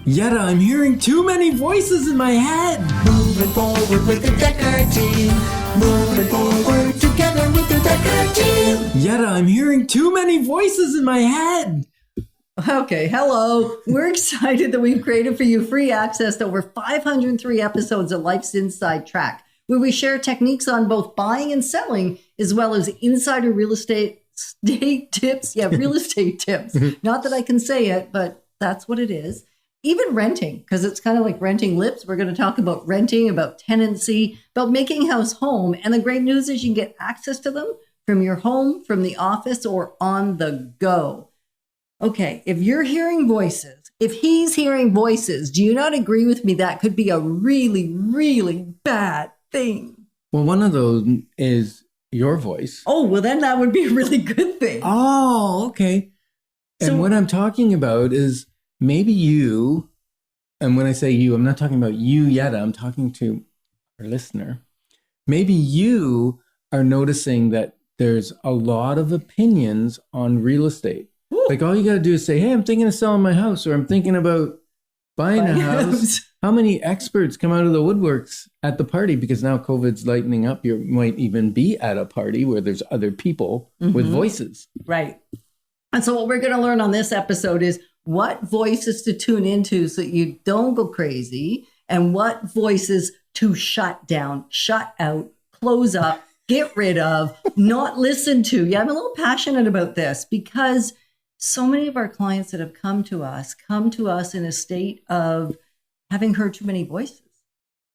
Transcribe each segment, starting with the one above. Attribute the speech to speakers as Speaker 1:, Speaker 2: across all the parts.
Speaker 1: Yet I'm hearing too many voices in my head.
Speaker 2: Moving forward with the Decker team. Moving forward together with the Decker team.
Speaker 1: Yet I'm hearing too many voices in my head.
Speaker 3: Okay, hello. We're excited that we've created for you free access to over 503 episodes of Life's Inside Track, where we share techniques on both buying and selling, as well as insider real estate tips. Yeah, real estate tips. Not that I can say it, but that's what it is. Even renting, because it's kind of like renting lips. We're going to talk about renting, about tenancy, about making house home. And the great news is you can get access to them from your home, from the office, or on the go. Okay, if you're hearing voices, if he's hearing voices, do you not agree with me that could be a really, really bad thing?
Speaker 1: Well, one of those is your voice.
Speaker 3: Oh, well, then that would be a really good thing.
Speaker 1: Oh, okay. And
Speaker 3: So-
Speaker 1: what I'm talking about is maybe you, and when I say you, I'm not talking about you yet, I'm talking to our listener. Maybe you are noticing that there's a lot of opinions on real estate.
Speaker 3: Ooh.
Speaker 1: Like all you got to do is say, hey, I'm thinking of selling my house, or I'm thinking about buying a house. How many experts come out of the woodworks at the party? Because now COVID's lightening up. You might even be at a party where there's other people with voices.
Speaker 3: Right. And so what we're going to learn on this episode is what voices to tune into so that you don't go crazy, and what voices to shut down, shut out, close up, get rid of, not listen to. Yeah, I'm a little passionate about this because so many of our clients that have come to us in a state of having heard too many voices.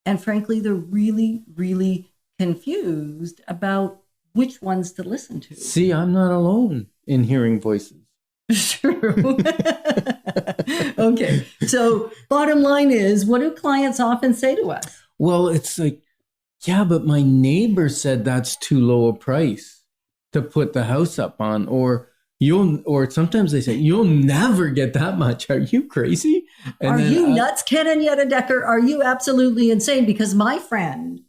Speaker 3: And frankly, they're really, really confused about which ones to listen to.
Speaker 1: See, I'm not alone in hearing voices.
Speaker 3: True. Okay. So bottom line is, what do clients often say to us?
Speaker 1: Well, it's like, yeah, but my neighbor said that's too low a price to put the house up on, or sometimes they say, you'll never get that much. Are you crazy? And
Speaker 3: Are you nuts, Ken and Yetta Decker? Are you absolutely insane? Because my friend,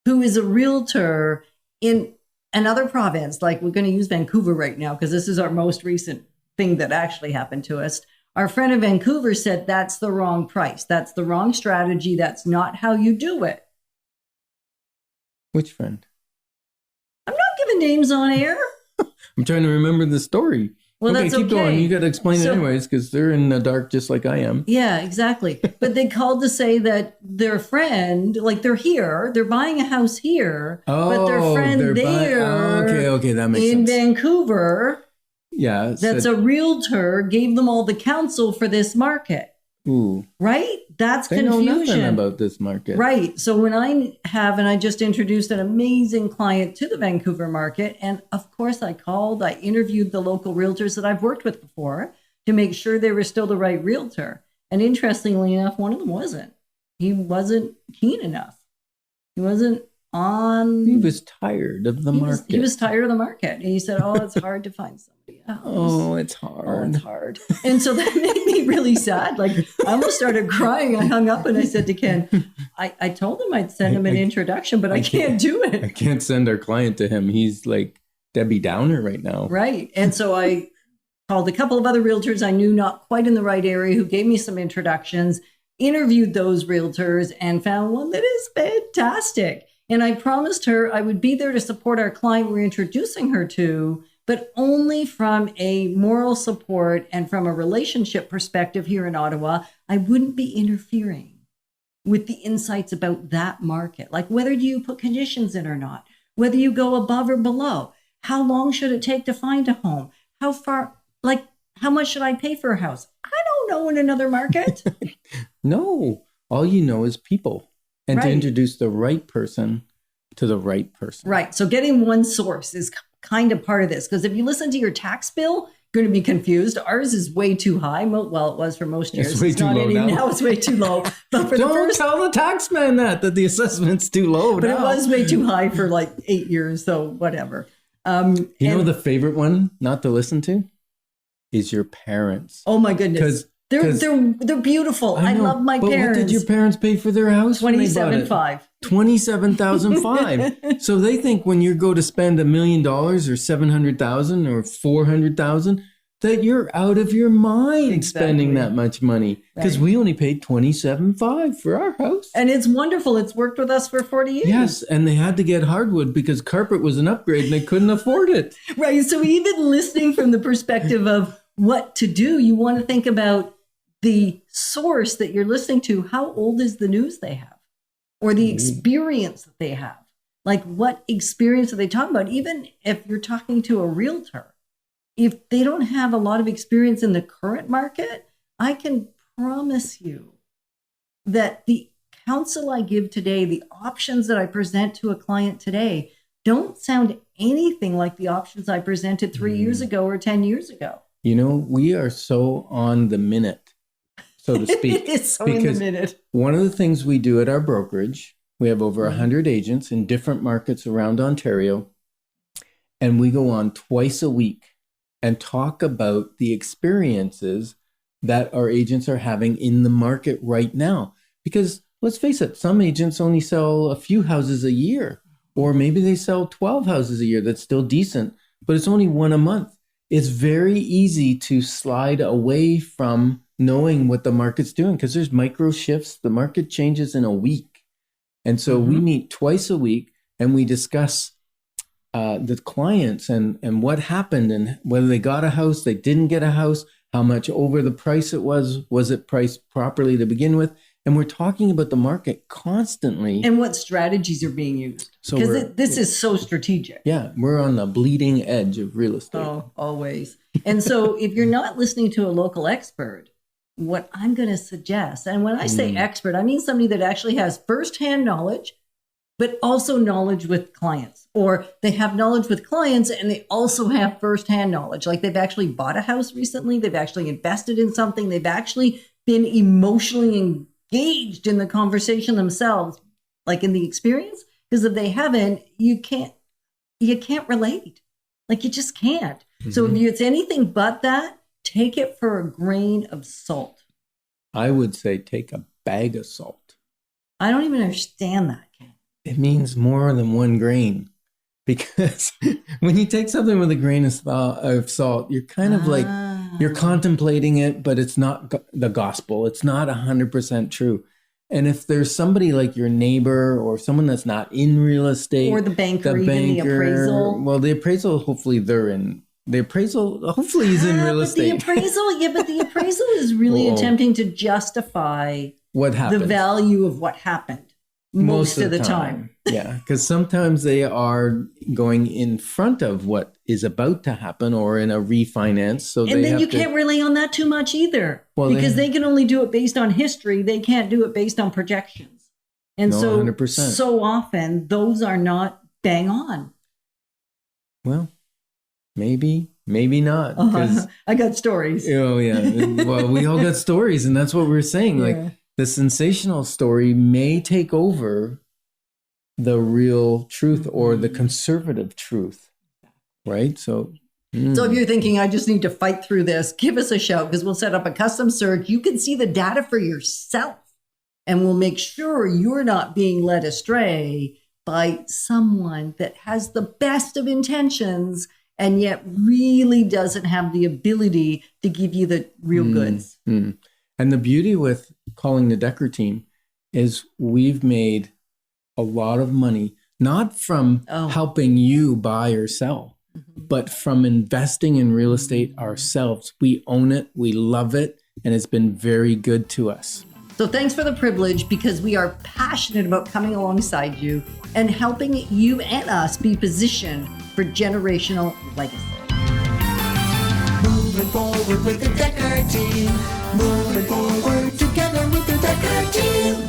Speaker 3: who is a realtor in another province, like we're going to use Vancouver right now, because this is our most recent thing that actually happened to us. Our friend in Vancouver said that's the wrong price. That's the wrong strategy. That's not how you do it.
Speaker 1: Which friend?
Speaker 3: I'm not giving names on air.
Speaker 1: I'm trying to remember the story.
Speaker 3: Well,
Speaker 1: okay,
Speaker 3: that's
Speaker 1: keep
Speaker 3: okay.
Speaker 1: going. You got to explain
Speaker 3: So-
Speaker 1: it anyways, because they're in the dark just like I am.
Speaker 3: Yeah, exactly. But they called to say that their friend, like they're here, they're buying a house here, but their friend
Speaker 1: okay, that makes
Speaker 3: in
Speaker 1: sense.
Speaker 3: Vancouver,
Speaker 1: Yeah.
Speaker 3: that's a realtor, gave them all the counsel for this market,
Speaker 1: Ooh,
Speaker 3: right? That's
Speaker 1: they know
Speaker 3: confusion.
Speaker 1: nothing about this market.
Speaker 3: Right. So when I just introduced an amazing client to the Vancouver market, and of course I interviewed the local realtors that I've worked with before to make sure they were still the right realtor. And interestingly enough, one of them wasn't. He wasn't keen enough. He wasn't on.
Speaker 1: He was tired of the market.
Speaker 3: He was tired of the market. And he said, oh, it's hard to find somebody else.
Speaker 1: Oh, it's
Speaker 3: Oh,
Speaker 1: hard.
Speaker 3: it's hard. And so that made me really sad. Like I almost started crying. I hung up and I said to Ken, I told him I'd send him an introduction, but I can't do
Speaker 1: I
Speaker 3: it.
Speaker 1: can't send our client to him. He's like Debbie Downer right now.
Speaker 3: Right. And so I called a couple of other realtors I knew not quite in the right area who gave me some introductions, interviewed those realtors, and found one that is fantastic. And I promised her I would be there to support our client we're introducing her to, but only from a moral support and from a relationship perspective here in Ottawa. I wouldn't be interfering with the insights about that market, like whether you put conditions in or not, whether you go above or below, how long should it take to find a home, how far, like how much should I pay for a house? I don't know in another market.
Speaker 1: No, all you know is people, and to
Speaker 3: Right.
Speaker 1: introduce the right person to the right person.
Speaker 3: Right. So getting one source is kind of part of this, because if you listen to your tax bill, you're going to be confused. Ours is way too high. Well, it was for most years.
Speaker 1: It's way too
Speaker 3: not
Speaker 1: low
Speaker 3: any
Speaker 1: now.
Speaker 3: now. It's way too low. But for the
Speaker 1: Don't
Speaker 3: first,
Speaker 1: tell the tax man that the assessment's too low.
Speaker 3: but
Speaker 1: now.
Speaker 3: it was way too high for like 8 years. So whatever.
Speaker 1: You know
Speaker 3: and-
Speaker 1: the favorite one not to listen to is your parents.
Speaker 3: Oh my goodness.
Speaker 1: 'Cause-
Speaker 3: They're beautiful. I
Speaker 1: know,
Speaker 3: love my
Speaker 1: but
Speaker 3: parents.
Speaker 1: what did your parents pay for their house? when they bought it?
Speaker 3: $27,500.
Speaker 1: $27,500. So they think when you go to spend $1 million or $700,000 or $400,000, that you're out of your mind
Speaker 3: Exactly.
Speaker 1: spending that much money, because
Speaker 3: Right.
Speaker 1: we only paid $27,500 for our house.
Speaker 3: And it's wonderful. It's worked with us for 40 years.
Speaker 1: Yes, and they had to get hardwood because carpet was an upgrade and they couldn't afford it.
Speaker 3: Right. So even listening from the perspective of what to do, you want to think about the source that you're listening to. How old is the news they have? Or the experience that they have? Like, what experience are they talking about? Even if you're talking to a realtor, if they don't have a lot of experience in the current market, I can promise you that the counsel I give today, the options that I present to a client today, don't sound anything like the options I presented 3 years ago or 10 years ago.
Speaker 1: You know, we are so on the minute, so to speak.
Speaker 3: It's so in the
Speaker 1: because
Speaker 3: minute.
Speaker 1: one of the things we do at our brokerage, we have over 100 agents in different markets around Ontario, and we go on twice a week and talk about the experiences that our agents are having in the market right now. Because let's face it, some agents only sell a few houses a year, or maybe they sell 12 houses a year. That's still decent, but it's only one a month. It's very easy to slide away from knowing what the market's doing because there's micro shifts. The market changes in a week. And so we meet twice a week and we discuss the clients and what happened and whether they got a house, they didn't get a house, how much over the price it was it priced properly to begin with? And we're talking about the market constantly.
Speaker 3: And what strategies are being used.
Speaker 1: So
Speaker 3: Because this is so strategic.
Speaker 1: Yeah, we're on the bleeding edge of real estate.
Speaker 3: Oh, always. And so if you're not listening to a local expert, what I'm going to suggest, and when I say expert, I mean somebody that actually has firsthand knowledge, but also knowledge with clients, or they have knowledge with clients and they also have firsthand knowledge. Like they've actually bought a house recently, they've actually invested in something, they've actually been emotionally engaged in the conversation themselves, like in the experience. Because if they haven't, you can't relate. Like you just can't. So if it's anything but that, take it for a grain of salt.
Speaker 1: I would say take a bag of salt.
Speaker 3: I don't even understand that, Ken.
Speaker 1: It means more than one grain. Because when you take something with a grain of salt, you're kind of like, you're contemplating it, but it's not the gospel. It's not 100% true. And if there's somebody like your neighbor or someone that's not in real estate,
Speaker 3: Or the banker, even the appraisal.
Speaker 1: Well, the appraisal, hopefully they're in. The appraisal, hopefully he's in real estate.
Speaker 3: But the appraisal is really
Speaker 1: Whoa.
Speaker 3: attempting to justify
Speaker 1: What happened?
Speaker 3: the value of what happened most of the time.
Speaker 1: Yeah, because sometimes they are going in front of what is about to happen or in a refinance. So
Speaker 3: And then you can't rely on that too much either.
Speaker 1: Well,
Speaker 3: because they can only do it based on history. They can't do it based on projections. And
Speaker 1: No,
Speaker 3: so
Speaker 1: 100%.
Speaker 3: so often those are not bang on.
Speaker 1: Well, maybe not. 'cause-
Speaker 3: I got stories.
Speaker 1: Oh yeah. Well, we all got stories, and that's what we're saying.
Speaker 3: Yeah.
Speaker 1: Like the sensational story may take over the real truth or the conservative truth, right? So,
Speaker 3: So if you're thinking, I just need to fight through this, give us a shout because we'll set up a custom search. You can see the data for yourself and we'll make sure you're not being led astray by someone that has the best of intentions and yet really doesn't have the ability to give you the real goods.
Speaker 1: And the beauty with calling the Decker team is we've made a lot of money, not from helping you buy or sell, but from investing in real estate ourselves. We own it, we love it, and it's been very good to us.
Speaker 3: So thanks for the privilege because we are passionate about coming alongside you and helping you and us be positioned for generational legacy.
Speaker 2: Moving forward with the Decker team. Moving forward together with the Decker team.